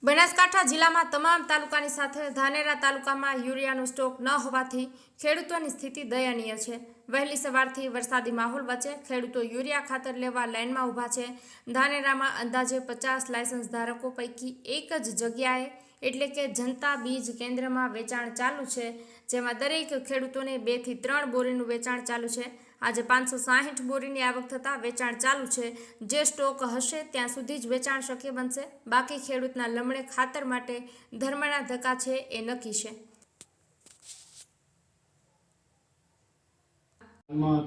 બનાસકાંઠા જિલ્લામાં તમામ તાલુકાની સાથે ધાનેરા તાલુકામાં યુરિયાનો સ્ટોક ન હોવાથી ખેડૂતોની સ્થિતિ દયનીય છે। વહેલી સવારથી વરસાદી માહોલ વચ્ચે ખેડૂતો યુરિયા ખાતર લેવા લાઇનમાં ઊભા છે। ધાનેરામાં અંદાજે 50 લાયસન્સ ધારકો પૈકી એક જ જગ્યાએ એટલે કે જનતા બીજ કેન્દ્રમાં વેચાણ ચાલુ છે, જેમાં દરેક ખેડૂતોને 2 થી 3 બોરીનું વેચાણ ચાલુ છે। આજે 560 બોરીની આવક થતાં વેચાણ ચાલુ છે। જે સ્ટોક હશે ત્યાં સુધી જ વેચાણ શક્ય બનશે, બાકી ખેડૂતના લમણે ખાતર માટે ધર્મના ધક્કા છે એ નક્કી છે।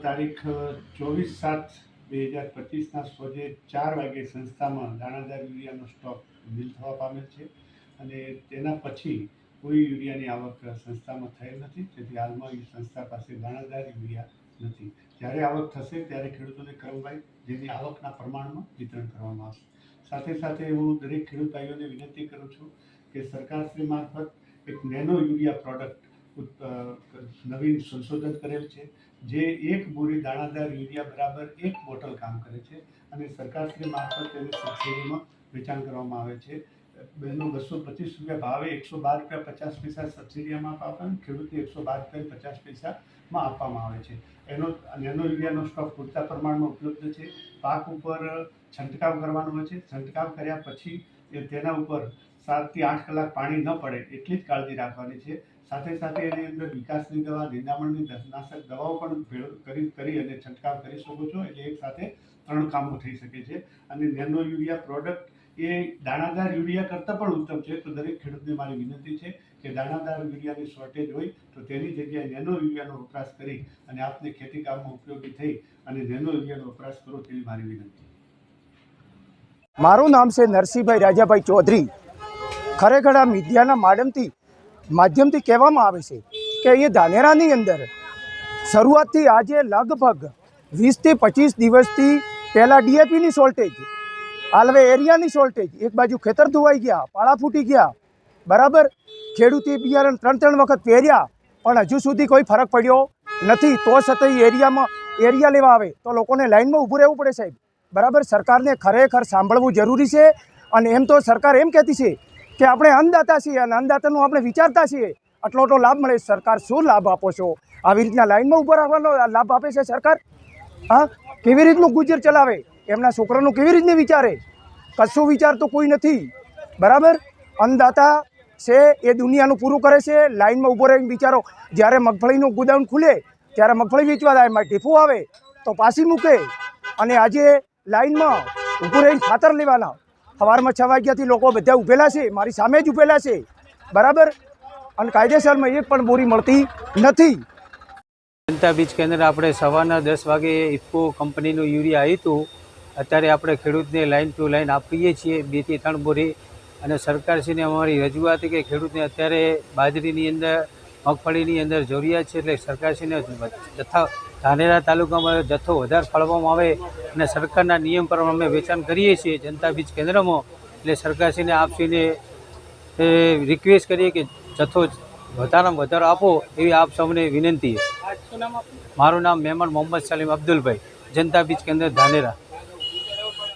તારીખ 24/7/2025 સોજે 4 વાગે સંસ્થામાં દાણાદાર યુરિયાનો સ્ટોક મિલ થવા પામેલ છે અને તેના પછી કોઈ યુરિયાની આવક સંસ્થામાં થયેલ નથી, તેથી હાલમાં સંસ્થા પાસે દાણાદાર યુરિયા નથી। જ્યારે આવક થશે ત્યારે ખેડૂતોને ક્રમવાઇઝ જેની આવકના પ્રમાણમાં વિતરણ કરવામાં આવશે। સાથે સાથે હું દરેક ખેડૂત ભાઈઓને વિનંતી કરું છું કે સરકારશ્રી મારફત એક નેનો યુરિયા પ્રોડક્ટ નવીન સંશોધન કરેલ છે, જે 1 બોરી દાણાદાર યુરિયા બરાબર 1 બોટલ કામ કરે છે અને સરકારશ્રી મારફત તેને સબસિડીમાં વેચાણ કરવામાં આવે છે। બેનો 225 રૂપિયા ભાવે 112.50 રૂપિયા સબસિડીમાં આપવામાં, ખેડૂતને 112.50 પૈસામાં આપવામાં આવે છે। એનો નેનો યુરિયાનો સ્ટોક પૂરતા પ્રમાણમાં ઉપલબ્ધ છે। પાક ઉપર છંટકાવ કરવાનો હોય છે, છંટકાવ કર્યા પછી તેના ઉપર 7 થી 8 કલાક પાણી ન પડે એટલી જ કાળજી રાખવાની છે। સાથે સાથે એની અંદર વિકાસની દવા, નિંદામણની નાશક દવાઓ પણ કરી અને છંટકાવ કરી શકો છો, એટલે એક સાથે 3 કામો થઈ શકે છે। અને નેનો યુરિયા પ્રોડક્ટ એ દાણાદાર યુરિયા કરતાં પણ ઉત્તમ છે। તો દરેક ખેડૂતને મારી વિનંતી છે કે દાણાદાર યુરિયાની શોર્ટેજ હોય તો તેની જગ્યાએ નેનો યુરિયાનો વપરાશ કરી અને આપને ખેતી કામમાં ઉપયોગી થઈ અને નેનો યુરિયાનો વપરાશ કરો તેવી મારી વિનંતી। મારું નામ છે નરસિંહભાઈ રાજાભાઈ ચૌધરી। ખરેખર આ મીડિયાના માધ્યમથી કહેવામાં આવે છે કે એ ધાનેરાની અંદર શરૂઆતથી આજે લગભગ 20 થી 25 દિવસથી પહેલાં ડીએપીની શોર્ટેજ, હાલવે એરિયાની શોર્ટેજ, એક બાજુ ખેતર ધોવાઈ ગયા, પાળા ફૂટી ગયા, બરાબર। ખેડૂતે બિયારણ 3 વખત પહેર્યા પણ હજુ સુધી કોઈ ફરક પડ્યો નથી। તો છતાં એરિયા લેવા આવે તો લોકોને લાઇનમાં ઊભું રહેવું પડે સાહેબ, બરાબર। સરકારને ખરેખર સાંભળવું જરૂરી છે અને એમ તો સરકાર એમ કહેતી છે કે આપણે અન્નદાતા છીએ અને અન્નદાતાનું આપણે વિચારતા છીએ, આટલો લાભ મળે। સરકાર શું લાભ આપો છો? આવી રીતના લાઇનમાં ઊભો રાખવાનો લાભ આપે છે સરકાર? હા, કેવી રીતનું ગુજર ચલાવે? એમના છોકરાનું કેવી રીતને વિચારે? કશું વિચારતો કોઈ નથી, બરાબર। અન્નદાતા છે એ દુનિયાનું પૂરું કરે છે, લાઇનમાં ઊભો રહીને બિચારો જ્યારે મગફળીનું ગોડાઉન ખુલે ત્યારે મગફળી વેચવા જાય, એમાં ઢીફું આવે તો પાછી મૂકે અને આજે લાઇનમાં ઊભું રહીને ખાતર લેવાના। સવારમાં 6 વાગ્યાથી લોકો બધા ઊભેલા છે, મારી સામે જ ઊભેલા છે, બરાબર। અને કાયદેસરમાં એક પણ બોરી મળતી નથી। જનતા બીજ કેન્દ્ર આપણે સવારના 10 વાગે ઇફકો કંપનીનું યુરિયા આવ્યું હતું, અત્યારે આપણે ખેડૂતને લાઇન ટુ લાઇન આપીએ છીએ 2 થી 3 બોરી। અને સરકારશ્રીને અમારી રજૂઆત કે ખેડૂતને અત્યારે બાજરીની અંદર, મગફળીની અંદર જરૂરિયાત છે, એટલે સરકારશ્રીને ધાનેરા તાલુકામાં જથ્થો વધારે ફાળવવામાં આવે અને સરકારના નિયમ પ્રમાણે અમે વેચાણ કરીએ છીએ જનતા બીજ કેન્દ્રમાં। એટલે સરકારશ્રીને આપશ્રીને રિક્વેસ્ટ કરીએ કે જથ્થો વધારેમાં વધારે આપો એવી આપ સૌને વિનંતી છે। મારું નામ મહેમાન મોહમ્મદ સલીમ અબ્દુલભાઈ, જનતા બીજ કેન્દ્ર ધાનેરા।